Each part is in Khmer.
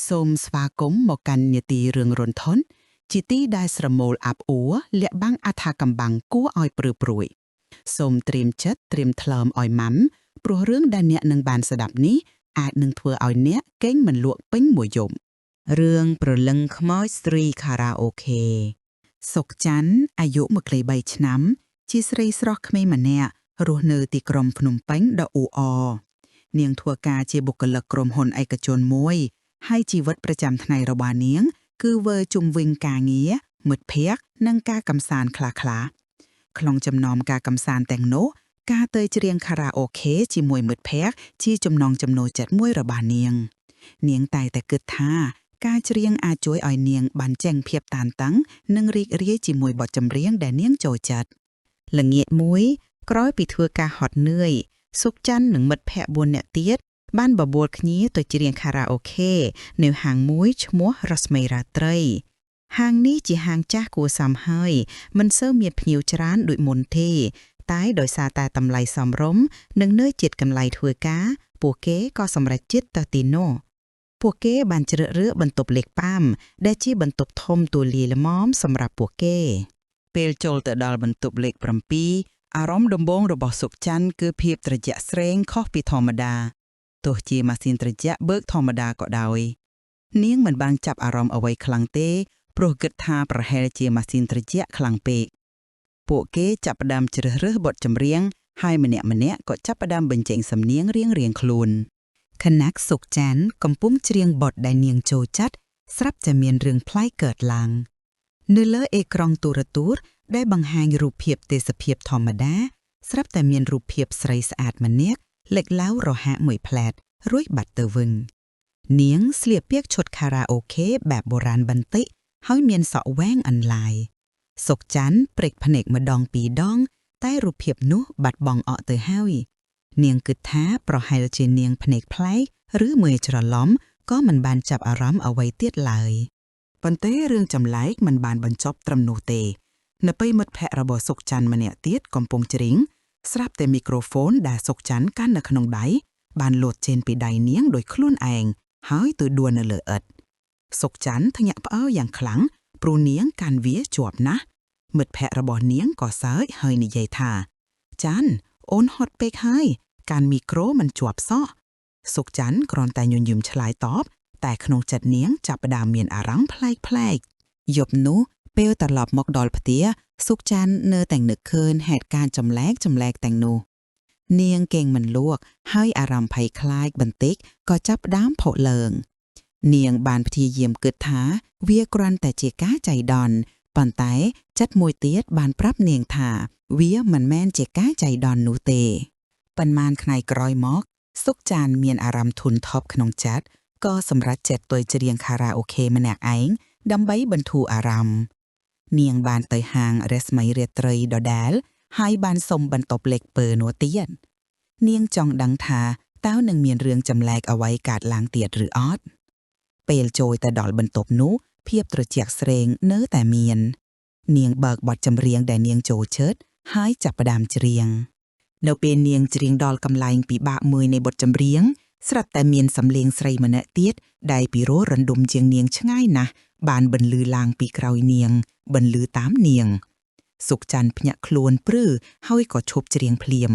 សូមស្វាគមន៍មកកាន់នីតិរឿងរន្ធត់ជាទីដែលស្រមូលអាប់អួរលាក់បាំងអថាកំបាំងគួរឲ្យព្រឺព្រួយសូមត្រៀមចិត្តត្រៀមថ្លើមឲ្យម៉ាំព្រោះរឿងដែលអ្នកនឹងបានស្ដាប់នេះអាចនឹងធ្វើឲ្យអ្នកកេងមិនលក់ពេញមួយយប់រឿងប្រលឹងខ្មោចស្រីខារ៉ាអូខេសុកច័ន្ទអាយុ23ឆ្នាំជាស្រីស្រស់ក្មេងម្នាក់រស់នៅទីក្រុងភ្នំពេញដ៏អ៊ូអរនាងធ្វើការជាបុគ្គលិកក្រុមហ៊ុនឯកជនមួយហើយជីវិតប្រចាំថ្ងៃរបស់នាងគឺវើជុំវិញការងារមិត្តភ័ក្តិនិងការកម្សាន្តខ្លះៗក្នុងចំណោមការកម្សាន្តទាំងនោះការទៅច្រៀងខារ៉ាអូខេជាមួយមិត្តភ័ក្តិជាចំណងចំណូលចិត្តមួយរបស់នាងតែគិតថាការច្រៀងអាចជួយឲ្យនាងបានចេញភាពតានតឹងនិងរីករាយជាមួយបទចម្រៀងដែលនាងចូលចិត្តល្ងាចមួយក្រោយពីធ្វើការហត់នឿយសុកច័ន្ទនិងមិត្តភ័ក្តិ4នាក់ទៀតបានបបួលគ្នាទៅច្រៀងខារ៉ាអូខេនៅហាងមួយឈ្មោះរស្មីរាត្រីហាងនេះជាហាងចាស់គួរសមហើយមិនសូវមានភ្ញៀវច្រើនដូចមុនទេតែដោយសារតែតម្លៃសមរម្យនិងនៅជិតកន្លែងធ្វើការពួកគេក៏សម្រេចចិត្តទៅទីនោះពួកគេបានជ្រើសរើសបន្ទប់លេខប៉ាំដែលជាបន្ទប់ធំទូលាយល្មមសម្រាប់ពួកគេពេលចូលទៅដល់បន្ទប់លេខ7អារម្មណ៍ដំបូងរបស់សុកច័ន្ទគឺភាពត្រជាក់ស្រេងខុសពីធម្មតាទោះជាម៉ាស៊ីនត្រជាក់បើកធម្មតាក៏ដោយនាងមិនបានចាប់អារម្មណ៍អ្វីខ្លាំងទេព្រោះគិតថាប្រហែលជាម៉ាស៊ីនត្រជាក់ខ្លាំងពេកពួកគេចាប់ផ្ដើមជ្រើសរើសបទចម្រៀងហើយម្នាក់ក៏ចាប់ផ្ដើមបញ្ចេញសំនៀងរៀងខ្លួនខណៈសុកច័ន្ទកំពុងច្រៀងបទដែលនាងចូលចិត្តស្រាប់តែមានរឿងប្លែកកើតឡើងនៅលើអេក្រង់ទូរទស្សន៍ដែលបង្ហាញរូបភាពទេសភាពធម្មតាស្រាប់តែមានរូបភាពស្រីស្អាតម្នាក់លេចឡើងរហ័សមួយផ្លែតរួចបាត់ទៅវិញនាងស្លៀកពាក់ឈុតខារ៉ាអូខេបែបបុរាណបន្តិចហើយមានសក់វែងអន្លាយសុកច័ន្ទព្រេកភ្នែកម្ដងពីរដងតែរូបភាពនោះបាត់បង់អស់ទៅហើយនាងគិតថាប្រហែលជានាងភ្នែកប្លែកឬមើលច្រឡំក៏មិនបានចាប់អារម្មណ៍អ្វីទៀតឡើយប៉ុន្តែរឿងចម្លែកមិនបានបញ្ចប់ត្រឹមនោះទេនៅពេលមិត្តភ័ក្តិរបស់សុកច័ន្ទម្នាក់ទៀតកំពុងច្រៀងស្រាប់តែមីក្រូហ្វូនដែលសុកច័ន្ទកាន់នៅក្នុងដៃបានលោតចេញពីដៃនាងដោយខ្លួនឯងហើយទៅដួលនៅលើឥដ្ឋសុកច័ន្ទធ្ញាក់ផ្អើលយ៉ាងខ្លាំងព្រោះនាងកាន់វាជាប់ណាស់មិត្តភ័ក្តិរបស់នាងក៏សើចហើយនិយាយថាច័ន្ទអូនហត់ពេកហើយកាន់មីក្រូមិនជាប់សោះសុកច័ន្ទគ្រាន់តែញញឹមឆ្លើយតបតែក្នុងចិត្តនាងចាប់ផ្ដើមមានអារម្មណ៍ប្លែកយប់នោះពេលត្រឡប់មកដល់ផ្ទះសុកច័ន្ទនៅតែនឹកឃើញហេតុការណ៍ចម្លែកទាំងនោះនាងកេងមិនលក់ហើយអារម្មណ៍ភ័យខ្លាចបន្តិចក៏ចាប់ផ្ដើមផុសឡើងនាងបានព្យាយាមគិតថាវាគ្រាន់តែជាការចៃដន្យប៉ុន្តែចិត្តមួយទៀតបានប្រាប់នាងថាវាមិនមែនជាការចៃដន្យនោះទេប៉ុន្មានថ្ងៃក្រោយមកសុកច័ន្ទមានអារម្មណ៍ធុញថប់ក្នុងចិត្តក៏សម្រេចចិត្តទៅច្រៀងខារ៉ាអូខេម្នាក់ឯងដើម្បីបន្ធូរអារម្មណ៍នាងបានទៅហាងរស្មីរាត្រីដដែលហើយបានសុំបន្ទប់លេខពើនោះទៀតនាងចង់ដឹងថាតើនឹងមានរឿងចម្លែកអ្វីកើតឡើងទៀតឬអត់ពេលចូលទៅដល់បន្ទប់នោះភាពត្រជាក់ស្រេងនៅតែមាននាងបើកបទចម្រៀងដែលនាងចូលចិត្តហើយចាប់ផ្ដើមច្រៀងនៅពេលនាងច្រៀងដល់កន្លែងពិបាកមួយនៃបទចម្រៀងស្រាប់តែមានសំឡេងស្រីម្នាក់ទៀតដែលពីរោះរណ្ដុំជាងនាងឆ្ងាយណាស់បានបន្លឺឡើងពីក្រោយនាងបន្លឺតាមនាងសុកច័ន្ទភ្ញាក់ខ្លួនព្រឺហើយក៏ឈប់ច្រៀងភ្លាម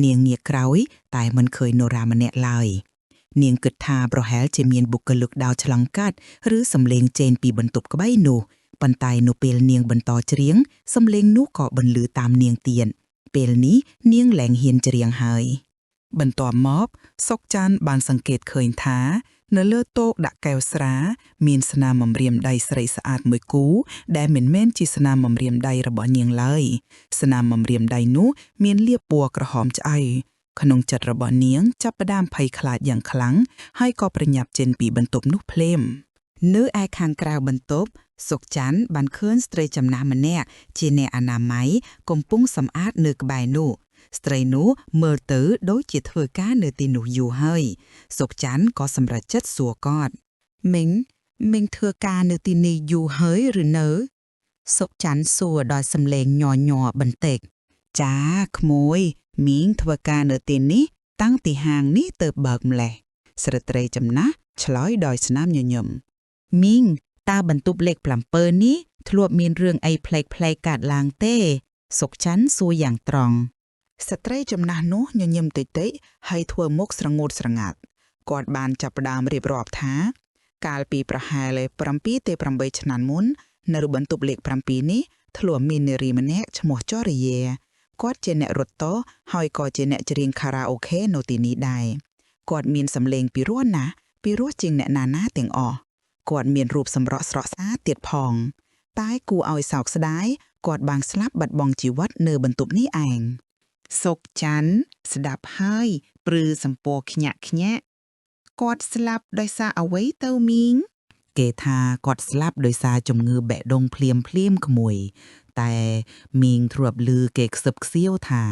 នាងងាកក្រោយតែមិនឃើញនរ៉ាម្នាក់ឡើយនាងគិតថាប្រហែលជាមានបុគ្គលិកដើរឆ្លងកាត់ឬសំឡេងចេញពីបន្ទប់ក្បែរនោះប៉ុន្តែនៅពេលនាងបន្តច្រៀងសំឡេងនោះក៏បន្លឺតាមនាងទៀតពេលនេះនាងលែងហ៊ានច្រៀងហើយបន្ទាប់មកសុកច័ន្ទបានសង្កេតឃើញថានៅលើតូកដាក់កែវស្រាមានស្នាមបំរាមដៃស្រីស្អាតមួយគូដែលមិនមែនជាស្នាមបំរាមដៃរបស់នាងឡើយស្នាមបំរាមដៃនោះមានលាបពណ៌ក្រហមឆ្អៅក្នុងចិត្តរបស់នាងចាប់ផ្ដើមភ័យខ្លាចយ៉ាងខ្លាំងហើយក៏ប្រញាប់ចេញពីបន្ទប់នោះភ្លាមនៅឯខាងក្រៅបន្ទប់សុកច័ន្ទបានឃើញស្ត្រីចំណាស់ម្នាក់ជាអ្នកអនាម័យកំពុងសម្អាតនៅក្បែរនោះស្ត្រីនោះមើលទៅដូចជាធ្វើការនៅទីនោះយូរហើយសុកច័ន្ទក៏សម្រេចចិត្តសួរគាត់មីងធ្វើការនៅទីនេះយូរហើយឬនៅសុកច័ន្ទសួរដោយសំឡេងញ័របន្តិចចាក្មួយមីងធ្វើការនៅទីនេះតាំងពីហាងនេះទៅបើកម្លេះស្ត្រីចំណាស់ ឆ្លើយដោយស្នាមញញឹម មីងតើបន្ទប់លេខ7នេះធ្លាប់មានរឿងអីប្លែកៗកាត់ឡើងទេសុកច័ន្ទសួរយ៉ាងត្រង់ ស្ត្រីចំណាស់នោះញញឹមតិចៗហើយធ្វើមុខស្រងូតស្រងាត់គាត់បានចាប់ផ្ដើមរៀបរាប់ថាកាលពីប្រហែល7 ទៅ 8 ឆ្នាំមុននៅបន្ទប់លេខ7នេះធ្លាប់មាននារីម្នាក់ឈ្មោះចរិយាគាត់ជាអ្នករត់តហើយក៏ជាអ្នកច្រៀងខារ៉ាអូខេនៅទីនេះដែរគាត់មានសម្លេងពីរោះណាស់ពីរោះជាងអ្នកណាទាំងអស់គាត់មានរូបសម្រស់ស្រស់ស្អាតទៀតផងតែគួរឲ្យសោកស្ដាយគាត់បានស្លាប់បាត់បង់ជីវិតនៅបន្ទប់នេះឯង សុកច័ន្ទស្ដាប់ហើយព្រឺសម្ពរខ្ញាក់ខ្ញាក់គាត់ស្លាប់ដោយសារអ្វីទៅមីងគេថាគាត់ស្លាប់ដោយសារជំងឺបេះដូងភ្លាមក្មួយតែមីងធ្លាប់ឮគេខ្សឹបខ្សៀវថា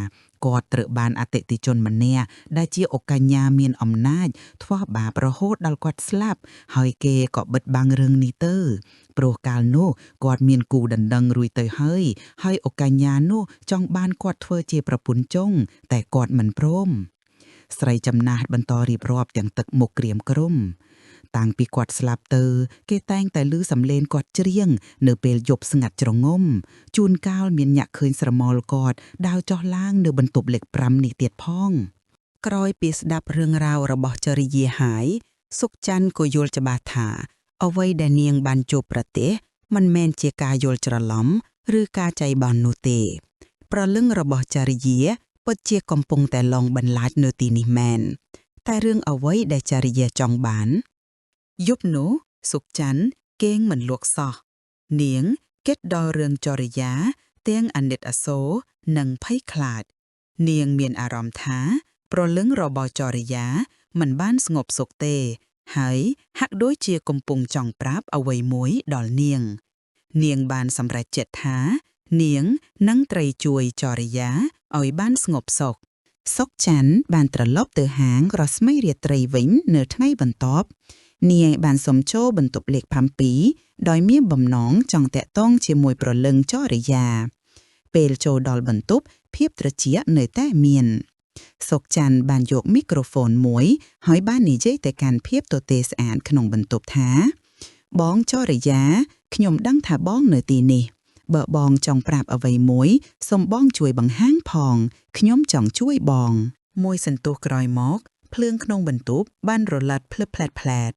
គាត់ត្រូវបានអតិថិជនម្នាក់ដែលជាអកញ្ញាមានអំណាចធ្វើបាបរហូតដល់គាត់ស្លាប់ហើយគេក៏បិទបាំងរឿងនេះទៅព្រោះកាលនោះគាត់មានគូដណ្ដឹងរួចទៅហើយអកញ្ញានោះចង់បានគាត់ធ្វើជាប្រពន្ធចុងតែគាត់មិនព្រមស្រីចំណាស់បន្តរៀបរាប់ទាំងទឹកមុខក្រៀមក្រំតាំងពីគាត់ស្លាប់ទៅគេតែងតែឮសំឡេងគាត់ច្រៀងនៅពេលយប់ស្ងាត់ជ្រងំជួនកាលមានញាក់ឃើញស្រមោលគាត់ដើរចុះឡើងនៅបន្ទប់លេខ5នេះទៀតផងក្រោយពីស្ដាប់រឿងរ៉ាវរបស់ចរិយាហើយសុកច័ន្ទក៏យល់ច្បាស់ថាអ្វីដែលនាងបានជួបប្រទះមិនមែនជាការយល់ច្រឡំឬការចៃបន់នោះទេប្រលឹងរបស់ចរិយាពិតជាកំពុងតែលងបន្លាចនៅទីនេះមែនតែរឿងអ្វីដែលចរិយាចង់បានយប់នោះសុកច័ន្ទគេងមិនលក់សោះនាងគិតដល់រឿងចរិយាទាំងអាណិតអាសូរនិងភ័យខ្លាចនាងមានអារម្មណ៍ថាប្រលឹងរបស់ចរិយាមិនបានស្ងប់សុខទេហើយហាក់ដូចជាកំពុងចង់ប្រាប់អ្វីមួយដល់នាងបានសម្រេចចិត្តថានាងនឹងត្រូវជួយចរិយាឲ្យបានស្ងប់សុខសុកច័ន្ទបានត្រឡប់ទៅហាងរស្មីរាត្រីវិញនៅថ្ងៃបន្ទាប់នាងបានសុំចូលបន្ទប់លេខ7ដោយមានបំណងចង់តាក់ទងជាមួយប្រលឹងចរិយាពេលចូលដល់បន្ទប់ភាពត្រជាក់នៅតែមានសុកច័ន្ទបានយកមីក្រូហ្វូនមួយហើយបាននិយាយទៅកាន់ភាពទទេស្អាតក្នុងបន្ទប់ថាបងចរិយាខ្ញុំដឹងថាបងនៅទីនេះបើបងចង់ប្រាប់អ្វីមួយសូមបងជួយបង្ហាញផងខ្ញុំចង់ជួយបងមួយសន្ទុះក្រោយមកភ្លើងក្នុងបន្ទប់បានរលត់ភ្លឹបផ្លែត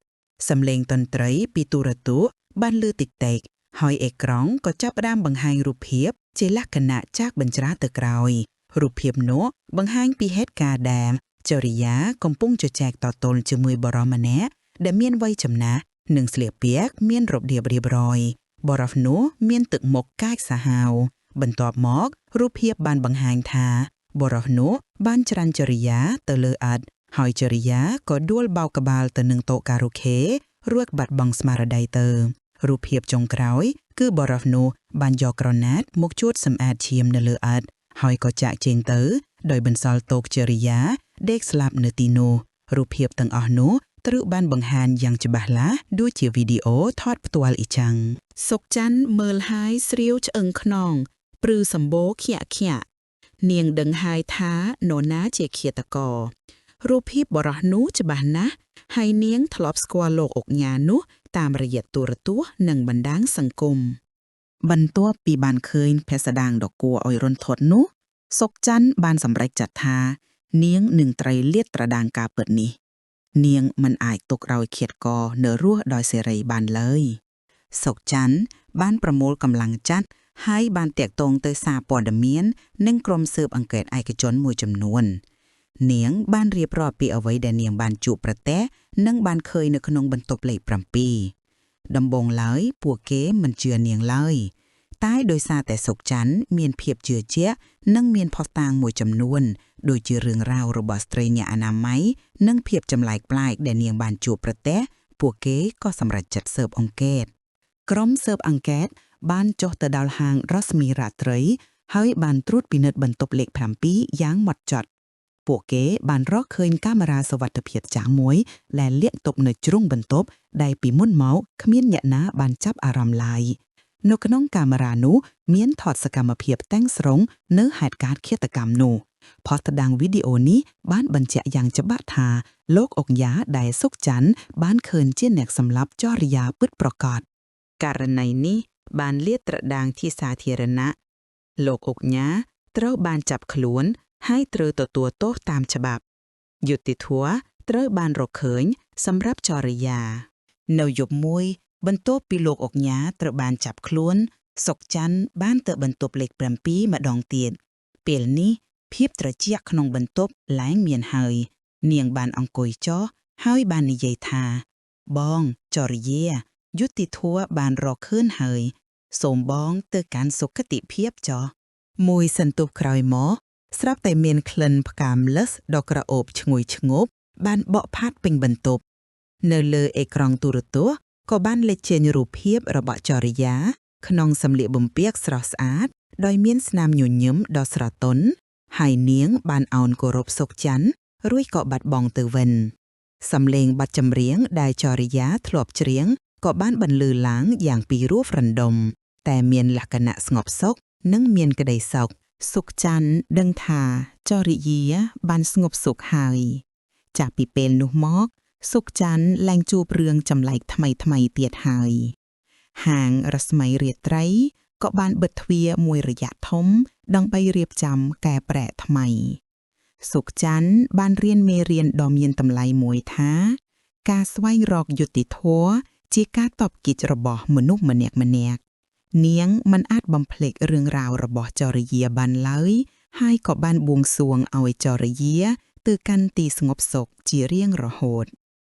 សំឡេងតន្ត្រីពីទូរទស្សន៍បានលឺតិចៗហើយអេក្រង់ក៏ចាប់ផ្ដើមបង្ហាញរូបភាពជាលក្ខណៈចាក់បញ្ច្រាទៅក្រោយរូបភាពនោះបង្ហាញពីហេតុការណ៍ដែលចរិយាកំពុងជជែកតទល់ជាមួយបរិសម្នាក់ដែលមានវ័យចំណាស់និងស្លៀកពាក់មានរបៀបរៀបរយបរិសនោះមានទឹកមុខកាចសាហាវបន្ទាប់មករូបភាពបានបង្ហាញថាបរិសនោះបានច្រានចរិយាទៅលើឥដ្ឋហើយចរិយាក៏ដួលបោកក្បាលទៅនឹងតូការូខេរួចបាត់បង់ស្មារតីទៅរូបភាពចុងក្រោយគឺបរិសនោះបានយកក្រណាត់មកជូតសម្អាតឈាមនៅលើឥដ្ឋហើយក៏ចាក់ជើងទៅដោយបន្សល់ទុកចរិយាដេកស្លាប់នៅទីនោះរូបភាពទាំងអស់នោះត្រូវបានបង្ហាញយ៉ាងច្បាស់លាស់ដូចជាវីដេអូថតផ្ទាល់អ៊ីចឹងសុកច័ន្ទមើលហើយស្រាវឆ្អឹងខ្នងព្រឺសម្បូរខ្យាក់នាងដឹងហើយថានរណាជាឃាតកររូបភាពបរិសនោះច្បាស់ណាស់ហើយនាងធ្លាប់ស្គាល់លោកអុកញ៉ានោះតាមរយៈទូរទស្សន៍និងបណ្ដាញសង្គមបន្ទាប់ពីបានឃើញភេសដាងដ៏គួរឲ្យរន្ធត់នោះសុកច័ន្ទបានសម្រេចចាត់ថានាងនឹងត្រូវលាតត្រដាងការពិតនេះនាងមិនអាចទុកឲ្យឃាតករនៅរស់ដោយសេរីបានឡើយសុកច័ន្ទបានប្រមូលកម្លាំងចាត់ហើយបានតាក់ទងទៅសារព័ត៌មាននិងក្រុមស៊ើបអង្កេតឯកជនមួយចំនួននាងបានរៀបរាប់ពីអ្វីដែលនាងបានជួបប្រទះនិងបានឃើញនៅក្នុងបន្ទប់លេខ7ដំបូងឡើយពួកគេមិនជឿនាងឡើយតែដោយសារតែសុកច័ន្ទមានភាពជឿជាក់និងមានភស្តុតាងមួយចំនួនដូចជារឿងរ៉ាវរបស់ស្ត្រីអ្នកអនាម័យនិងភាពចម្លែកប្លែកដែលនាងបានជួបប្រទះពួកគេក៏សម្រេចចិត្តស៊ើបអង្កេតក្រុមស៊ើបអង្កេតបានចុះទៅដល់ហាងរស្មីរាត្រីហើយបានត្រួតពិនិត្យបន្ទប់លេខ7យ៉ាងហ្មត់ចត់ពួកគេបានរកឃើញកាមេរ៉ាសុវត្ថិភាពចាស់មួយដែលលាក់ទុកនៅជ្រុងបន្ទប់ដែលពីមុនមកគ្មានអ្នកណាបានចាប់អារម្មណ៍ឡើយនៅក្នុងកាមេរ៉ានោះមានថតសកម្មភាពទាំងស្រុងនៅហេតុការណ៍ឃាតកម្មនោះ เพราะตารางวิดีโอนี้บ้านบัญจะយ៉ាងច្បាស់ថាលោកអុកញ៉ាដែលសុកច័ន្ទបានឃើញជាអ្នកសម្លាប់ចរិយាពិតប្រាកដករណីនេះបានលាតត្រដាងជាសាធារណៈលោកអុកញ៉ាត្រូវបានចាប់ខ្លួនហើយត្រូវទទួលទោសតាមច្បាប់យុត្តិធម៌ត្រូវបានរកឃើញសម្រាប់ចរិយានៅយប់មួយបន្ទាប់ពីលោកអុកញ៉ាត្រូវបានចាប់ខ្លួនសុកច័ន្ទបានទៅបន្ទប់លេខ7ម្ដងទៀតពេលនេះភាពត្រជាក់ក្នុងបន្ទប់ឡើងមានហើយនាងបានអង្គុយចុះហើយបាននិយាយថាបងចរិយាយុត្តិធម៌បានរកឃើញហើយសូមបងទៅកាន់សុគតិភាពចុះមួយសន្ទុះក្រោយមកស្រាប់តែមានក្លិនផ្កាម្លិះដ៏ក្រអូបឈ្ងុយឈ្ងប់បានបក់ផាត់ពេញបន្ទប់នៅលើអេក្រង់ទូរទស្សន៍ក៏បានលេចចេញរូបភាពរបស់ចរិយាក្នុងសម្លៀកបំពាក់ស្រស់ស្អាតដោយមានស្នាមញញឹមដ៏ស្រទន់ហើយនាងបានឱនគោរពសុកច័ន្ទរួចក៏បាត់បង់ទៅវិញសំឡេងបទចម្រៀងដែលចរិយាធ្លាប់ច្រៀងក៏បានបន្លឺឡើងយ៉ាងពីរោះរណ្ដំតែមានលក្ខណៈស្ងប់សុខនិងមានក្តីសុខសុកច័ន្ទដឹងថាចរិយាបានស្ងប់សុខហើយចាប់ពីពេលនោះមកសុកច័ន្ទឡើងជួបរឿងចម្លែកថ្មីទៀតហើយហាងរស្មីរាត្រីក៏បានបិទទ្វារមួយរយៈធំដើម្បីរៀបចំកែប្រែថ្មីសុកច័ន្ទបានរៀនមេរៀនដ៏មានតម្លៃមួយថាការស្វែងរកយុត្តិធម៌ជាការតបកិច្ចរបស់មនុស្សម្នាក់នាងមិនអាចបំភ្លេចរឿងរ៉ាវរបស់ចរិយាបានឡើយហើយក៏បានបួងសួងឲ្យចរិយាទៅកាន់ទីស្ងប់សុខជារៀងរហូត